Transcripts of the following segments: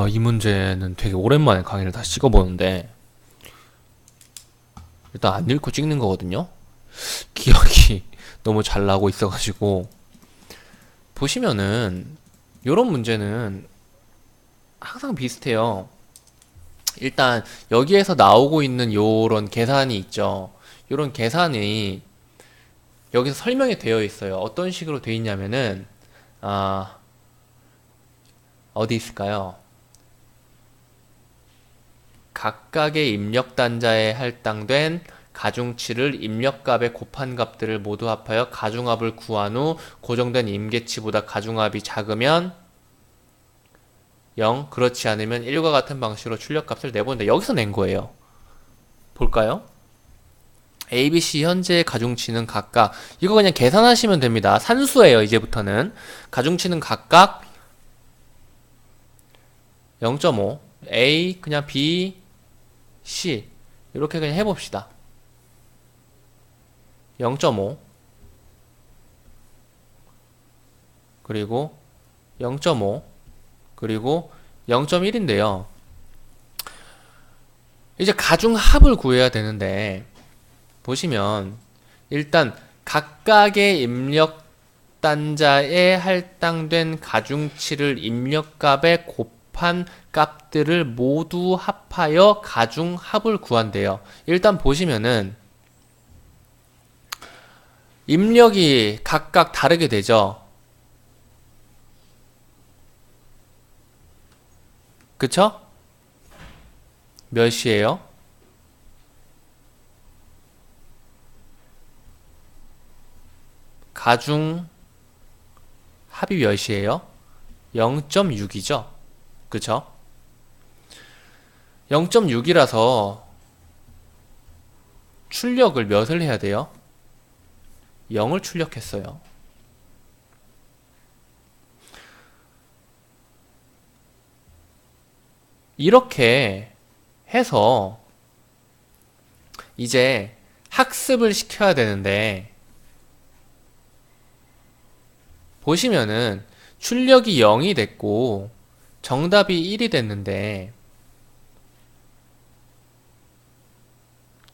이 문제는 되게 오랜만에 강의를 다시 찍어보는데, 일단 안 읽고 찍는 거거든요? 기억이 너무 잘 나고 있어가지고, 보시면은, 요런 문제는 항상 비슷해요. 일단, 여기에서 나오고 있는 요런 계산이 있죠. 요런 계산이 여기서 설명이 되어 있어요. 어떤 식으로 되어 있냐면은, 아, 어디 있을까요? 각각의 입력 단자에 할당된 가중치를 입력값에 곱한 값들을 모두 합하여 가중합을 구한 후 고정된 임계치보다 가중합이 작으면 0, 그렇지 않으면 1과 같은 방식으로 출력값을 내본다. 여기서 낸 거예요. 볼까요? A, B, C 현재의 가중치는 각각, 이거 그냥 계산하시면 됩니다. 산수예요, 이제부터는. 가중치는 각각 0.5, A, 그냥 B, C 이렇게 그냥 해봅시다. 0.5 그리고 0.5 그리고 0.1인데요. 이제 가중합을 구해야 되는데 보시면 일단 각각의 입력 단자에 할당된 가중치를 입력값에 곱한 값들을 모두 합하여 가중합을 구한대요. 일단 보시면은 입력이 각각 다르게 되죠. 그쵸? 몇 시예요? 가중 합이 몇 시예요? 0.6이죠? 그쵸? 0.6이라서 출력을 몇을 해야 돼요? 0을 출력했어요. 이렇게 해서 이제 학습을 시켜야 되는데 보시면은 출력이 0이 됐고 정답이 1이 됐는데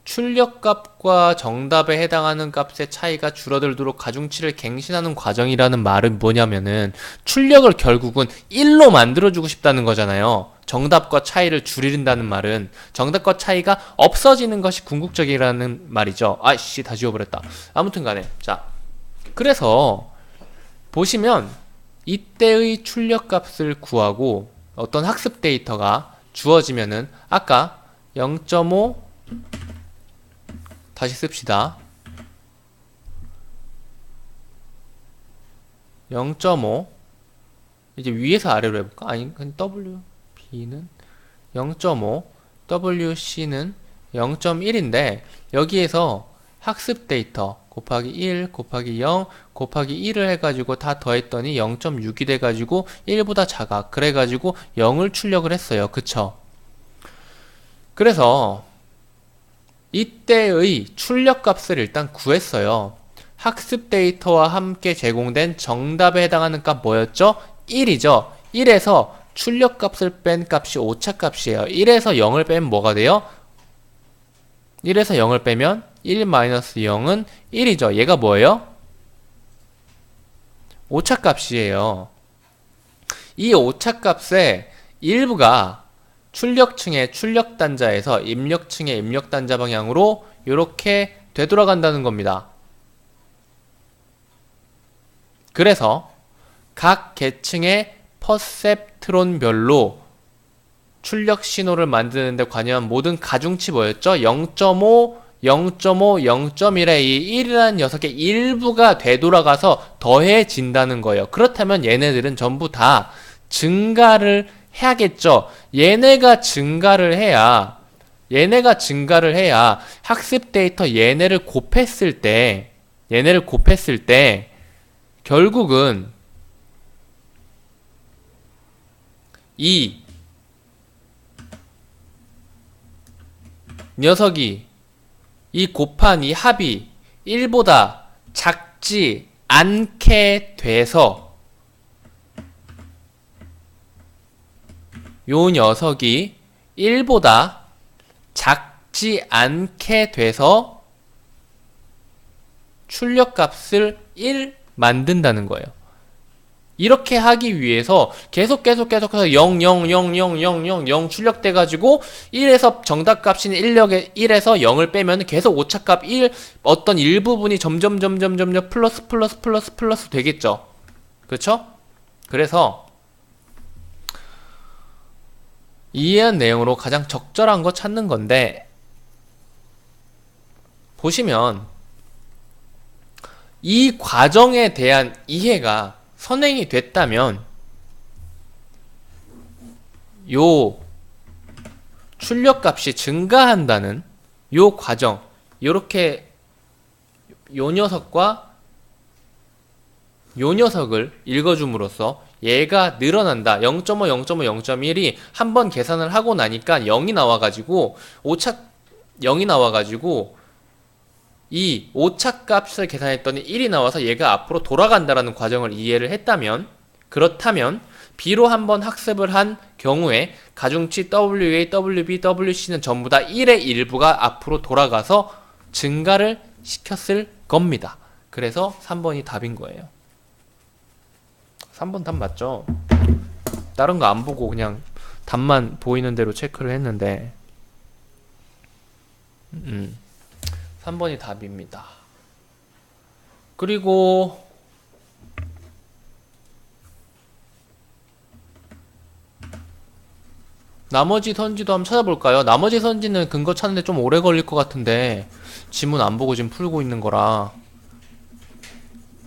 출력값과 정답에 해당하는 값의 차이가 줄어들도록 가중치를 갱신하는 과정이라는 말은 뭐냐면은 출력을 결국은 1로 만들어주고 싶다는 거잖아요. 정답과 차이를 줄인다는 말은 정답과 차이가 없어지는 것이 궁극적이라는 말이죠. 아이씨, 다 지워버렸다. 아무튼 간에 자, 그래서 보시면 이때의 출력값을 구하고 어떤 학습 데이터가 주어지면은 아까 0.5 다시 씁시다. 0.5 이제 위에서 아래로 해볼까? 아니, 그냥 WB는 0.5 WC는 0.1인데 여기에서 학습 데이터 곱하기 1 곱하기 0 곱하기 1을 해가지고 다 더했더니 0.6이 돼가지고 1보다 작아. 그래가지고 0을 출력을 했어요. 그쵸? 그래서 이때의 출력값을 일단 구했어요. 학습 데이터와 함께 제공된 정답에 해당하는 값 뭐였죠? 1이죠. 1에서 출력값을 뺀 값이 오차값이에요. 1에서 0을 빼면 뭐가 돼요? 1에서 0을 빼면 1-0은 1이죠. 얘가 뭐예요? 오차값이에요. 이 오차값의 일부가 출력층의 출력단자에서 입력층의 입력단자 방향으로 이렇게 되돌아간다는 겁니다. 그래서 각 계층의 퍼셉트론별로 출력 신호를 만드는데 관여한 모든 가중치 뭐였죠? 0.5, 0.5, 0.1의 이 1이라는 녀석의 일부가 되돌아가서 더해진다는 거예요. 그렇다면 얘네들은 전부 다 증가를 해야겠죠. 얘네가 증가를 해야 학습 데이터 얘네를 곱했을 때 결국은 이 녀석이 이 곱한 이 합이 1보다 작지 않게 돼서 요 녀석이 1보다 작지 않게 돼서 출력값을 1 만든다는 거예요. 이렇게 하기 위해서 계속해서 0, 0, 0, 0, 0, 0, 0 출력돼가지고 1에서 정답값인 1에서 0을 빼면 계속 오차값 1, 어떤 일부분이 점점 플러스 되겠죠. 그렇죠? 그래서 이해한 내용으로 가장 적절한 거 찾는 건데, 보시면 이 과정에 대한 이해가 선행이 됐다면 요 출력값이 증가한다는 요 과정, 요렇게 요 녀석과 요 녀석을 읽어줌으로써 얘가 늘어난다. 0.5, 0.5, 0.1이 한번 계산을 하고 나니까 0이 나와가지고 오차 0이 나와가지고 이 오차값을 계산했더니 1이 나와서 얘가 앞으로 돌아간다라는 과정을 이해를 했다면, 그렇다면 B로 한번 학습을 한 경우에 가중치 WA, WB, WC는 전부 다 1의 일부가 앞으로 돌아가서 증가를 시켰을 겁니다. 그래서 3번이 답인 거예요. 3번 답 맞죠? 다른 거 안 보고 그냥 답만 보이는 대로 체크를 했는데 3번이 답입니다. 그리고 나머지 선지도 한번 찾아볼까요? 나머지 선지는 근거 찾는데 좀 오래 걸릴 것 같은데 지문 안 보고 지금 풀고 있는 거라.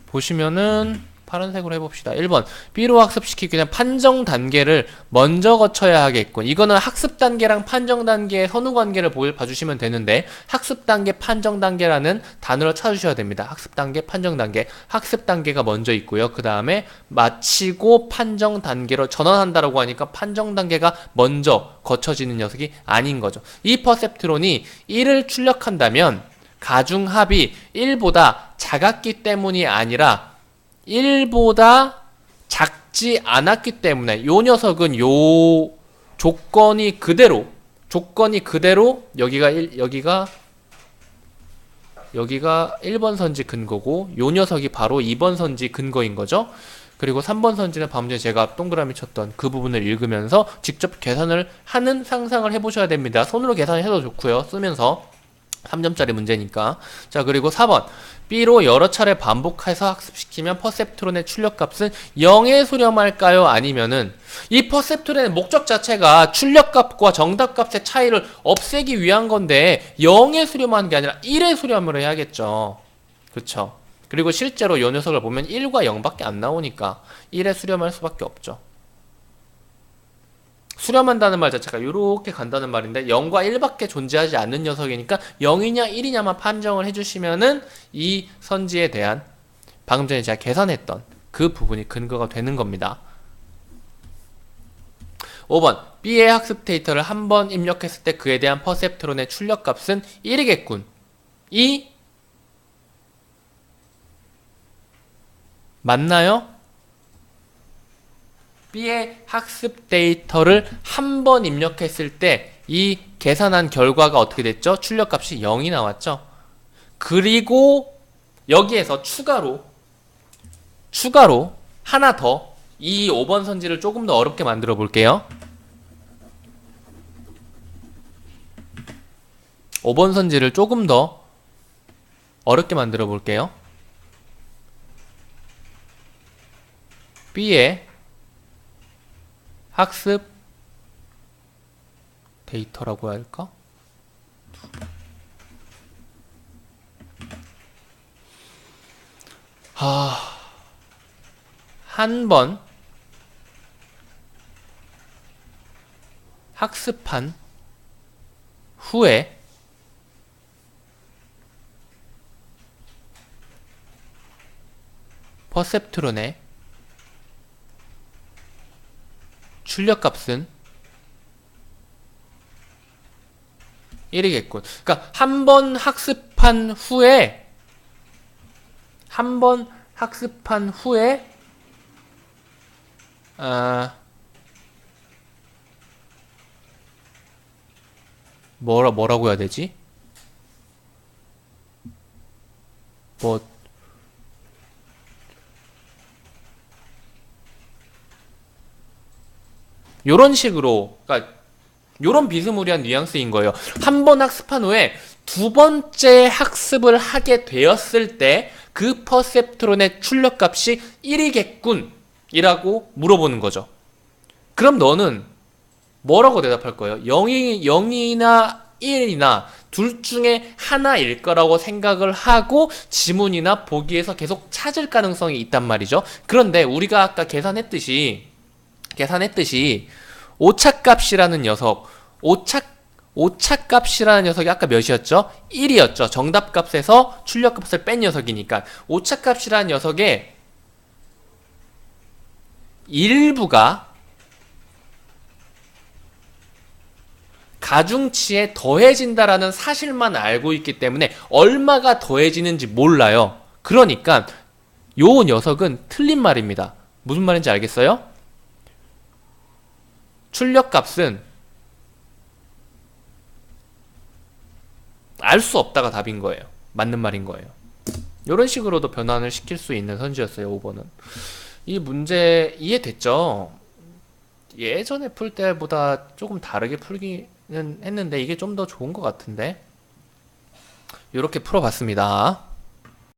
보시면은 파란색으로 해봅시다. 1번 B로 학습시키기 전에 판정 단계를 먼저 거쳐야 하겠군. 이거는 학습 단계랑 판정 단계의 선후 관계를 봐주시면 되는데, 학습 단계, 판정 단계라는 단어를 찾으셔야 됩니다. 학습 단계, 판정 단계. 학습 단계가 먼저 있고요. 그 다음에 마치고 판정 단계로 전환한다라고 하니까 판정 단계가 먼저 거쳐지는 녀석이 아닌 거죠. 이 퍼셉트론이 1을 출력한다면 가중합이 1보다 작았기 때문이 아니라 1보다 작지 않았기 때문에 요 녀석은 요 조건이 그대로 여기가 1번 선지 근거고 요 녀석이 바로 2번 선지 근거인 거죠. 그리고 3번 선지는 방금 전에 제가 동그라미 쳤던 그 부분을 읽으면서 직접 계산을 하는 상상을 해보셔야 됩니다. 손으로 계산해도 좋고요. 쓰면서 3점짜리 문제니까. 자, 그리고 4번 B로 여러 차례 반복해서 학습시키면 퍼셉트론의 출력값은 0에 수렴할까요? 아니면은 이 퍼셉트론의 목적 자체가 출력값과 정답값의 차이를 없애기 위한 건데 0에 수렴하는 게 아니라 1에 수렴을 해야겠죠. 그쵸? 그리고 실제로 이 녀석을 보면 1과 0밖에 안 나오니까 1에 수렴할 수밖에 없죠. 수렴한다는 말 자체가 이렇게 간다는 말인데 0과 1밖에 존재하지 않는 녀석이니까 0이냐 1이냐만 판정을 해주시면은 이 선지에 대한 방금 전에 제가 계산했던 그 부분이 근거가 되는 겁니다. 5번 B의 학습 데이터를 한 번 입력했을 때 그에 대한 퍼셉트론의 출력값은 1이겠군. 이 맞나요? B의 학습 데이터를 한 번 입력했을 때 이 계산한 결과가 어떻게 됐죠? 출력값이 0이 나왔죠. 그리고 여기에서 추가로 하나 더 이 5번 선지를 조금 더 어렵게 만들어 볼게요. 5번 선지를 조금 더 어렵게 만들어 볼게요. B의 학습 데이터라고 해야 할까? 한 번 학습한 후에 퍼셉트론의 출력값은 1이겠군. 그러니까 한 번 학습한 후에 뭐라고 해야 되지? 뭐 요런 식으로, 그러니까 요런 비스무리한 뉘앙스인 거예요. 한 번 학습한 후에 두 번째 학습을 하게 되었을 때 그 퍼셉트론의 출력값이 1이겠군 이라고 물어보는 거죠. 그럼 너는 뭐라고 대답할 거예요? 0이나 1이나 둘 중에 하나일 거라고 생각을 하고 지문이나 보기에서 계속 찾을 가능성이 있단 말이죠. 그런데 우리가 아까 계산했듯이 오차값이라는 녀석, 오차값이라는 녀석이 아까 몇이었죠? 1이었죠. 정답값에서 출력값을 뺀 녀석이니까. 오차값이라는 녀석의 일부가 가중치에 더해진다라는 사실만 알고 있기 때문에 얼마가 더해지는지 몰라요. 그러니까 요 녀석은 틀린 말입니다. 무슨 말인지 알겠어요? 출력값은 알 수 없다가 답인 거예요. 맞는 말인 거예요. 이런 식으로도 변환을 시킬 수 있는 선지였어요. 5번은. 이 문제 이해됐죠? 예전에 풀 때보다 조금 다르게 풀기는 했는데 이게 좀 더 좋은 것 같은데 이렇게 풀어봤습니다.